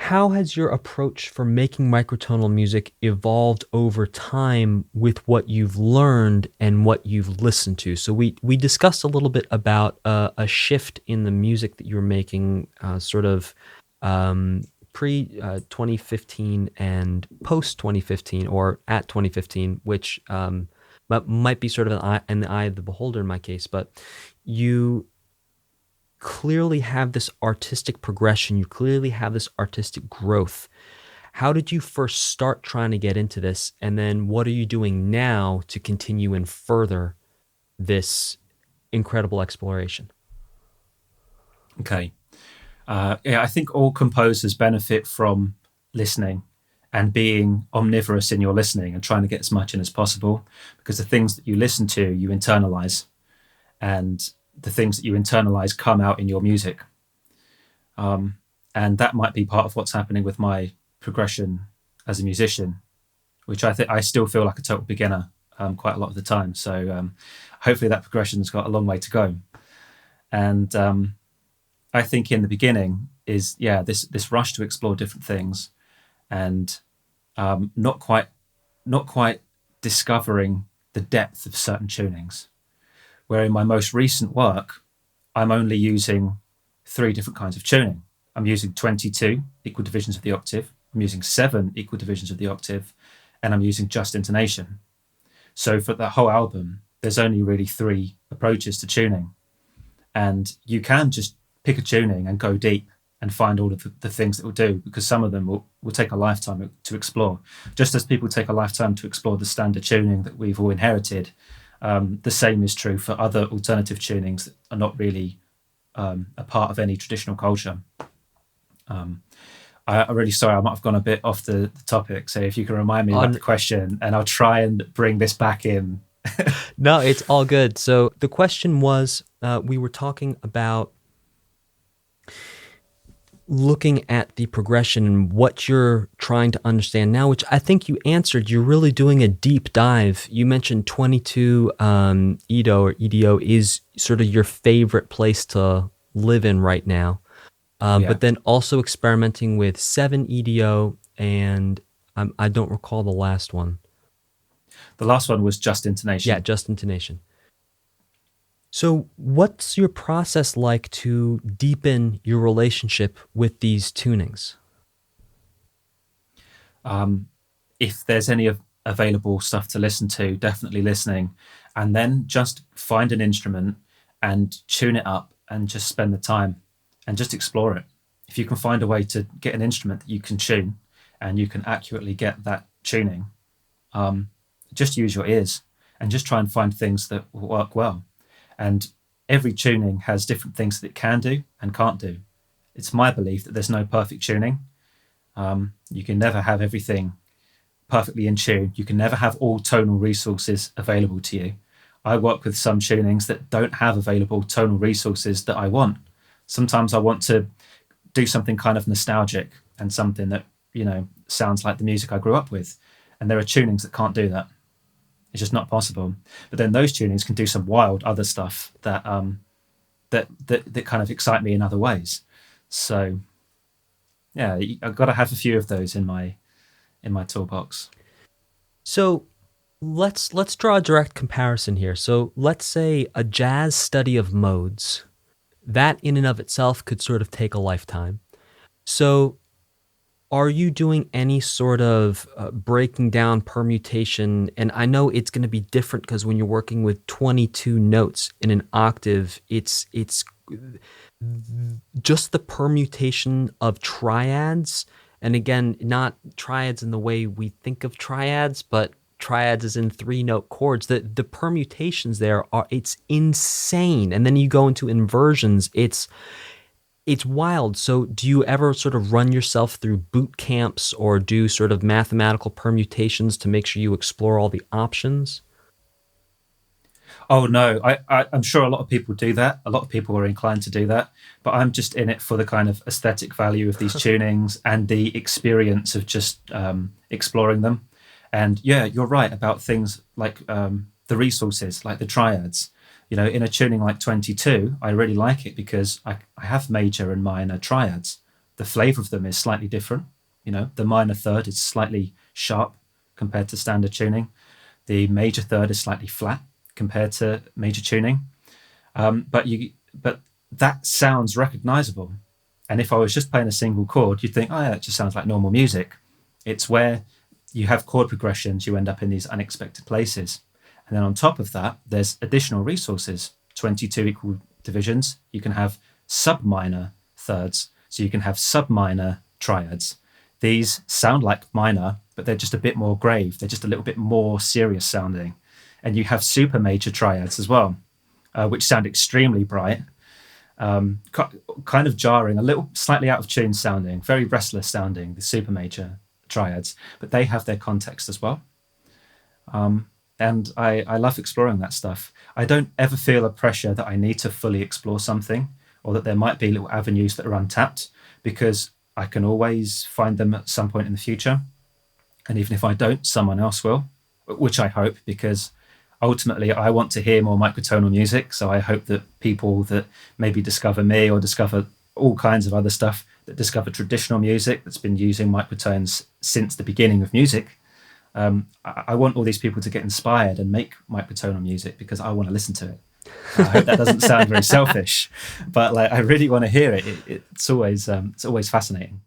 how has your approach for making microtonal music evolved over time with what you've learned and what you've listened to? So we discussed a little bit about a shift in the music that you were making, sort of pre 2015 and post 2015, or at 2015, which might be sort of in the eye of the beholder in my case, but you clearly have this artistic progression. You clearly have this artistic growth. How did you first start trying to get into this? And then what are you doing now to continue and further this incredible exploration? Okay. Yeah, I think all composers benefit from listening and being omnivorous in your listening and trying to get as much in as possible, because the things that you listen to, you internalize, and the things that you internalize come out in your music. And that might be part of what's happening with my progression as a musician, which I think I still feel like a total beginner quite a lot of the time. So hopefully that progression's got a long way to go. And I think in the beginning is, this rush to explore different things, and not quite discovering the depth of certain tunings. Where in my most recent work, I'm only using 3 different kinds of tuning. I'm using 22 equal divisions of the octave, I'm using 7 equal divisions of the octave, and I'm using just intonation. So for the whole album, there's only really 3 approaches to tuning. And you can just pick a tuning and go deep and find all of the things that will do, because some of them will take a lifetime to explore. Just as people take a lifetime to explore the standard tuning that we've all inherited, the same is true for other alternative tunings that are not really a part of any traditional culture. I'm really sorry, I might have gone a bit off the topic. So if you can remind me about the question, and I'll try and bring this back in. No, it's all good. So the question was, we were talking about looking at the progression and what you're trying to understand now, which I think you answered. You're really doing a deep dive. You mentioned 22 Edo or EDO is sort of your favorite place to live in right now. But then also experimenting with 7 EDO, and I don't recall the last one. The last one was just intonation. Yeah, just intonation. So what's your process like to deepen your relationship with these tunings? If there's any available stuff to listen to, definitely listening, and then just find an instrument and tune it up and just spend the time and just explore it. If you can find a way to get an instrument that you can tune and you can accurately get that tuning, just use your ears and just try and find things that will work well. And every tuning has different things that it can do and can't do. It's my belief that there's no perfect tuning. You can never have everything perfectly in tune. You can never have all tonal resources available to you. I work with some tunings that don't have available tonal resources that I want. Sometimes I want to do something kind of nostalgic and something that, sounds like the music I grew up with. And there are tunings that can't do that. It's just not possible. But then those tunings can do some wild other stuff that that kind of excite me in other ways. So yeah, I've got to have a few of those in my toolbox. So let's draw a direct comparison here. So let's say a jazz study of modes. That in and of itself could sort of take a lifetime. So are you doing any sort of breaking down permutation? And I know it's going to be different because when you're working with 22 notes in an octave, it's just the permutation of triads. And again, not triads in the way we think of triads, but triads as in 3-note chords. The permutations there it's insane. And then you go into inversions, it's wild. So do you ever sort of run yourself through boot camps or do sort of mathematical permutations to make sure you explore all the options? Oh no, I'm sure a lot of people do that. A lot of people are inclined to do that, but I'm just in it for the kind of aesthetic value of these tunings and the experience of just exploring them. And yeah, you're right about things like the resources, like the triads. In a tuning like 22, I really like it because I have major and minor triads. the flavor of them is slightly different. The minor third is slightly sharp compared to standard tuning. The major third is slightly flat compared to major tuning. But that sounds recognizable. And if I was just playing a single chord, you'd think, oh yeah, that just sounds like normal music. It's where you have chord progressions, you end up in these unexpected places. And then on top of that, there's additional resources, 22 equal divisions. You can have sub-minor thirds. So you can have sub-minor triads. These sound like minor, but they're just a bit more grave. They're just a little bit more serious sounding. And you have super major triads as well, which sound extremely bright, kind of jarring, a little slightly out of tune sounding, very restless sounding, the super major triads, but they have their context as well. And I love exploring that stuff. I don't ever feel a pressure that I need to fully explore something, or that there might be little avenues that are untapped, because I can always find them at some point in the future. And even if I don't, someone else will, which I hope, because ultimately I want to hear more microtonal music. So I hope that people that maybe discover me or discover all kinds of other stuff, that discover traditional music that's been using microtones since the beginning of music, I want all these people to get inspired and make microtonal music, because I want to listen to it. I hope that doesn't sound very selfish, but I really want to hear it. It's always fascinating.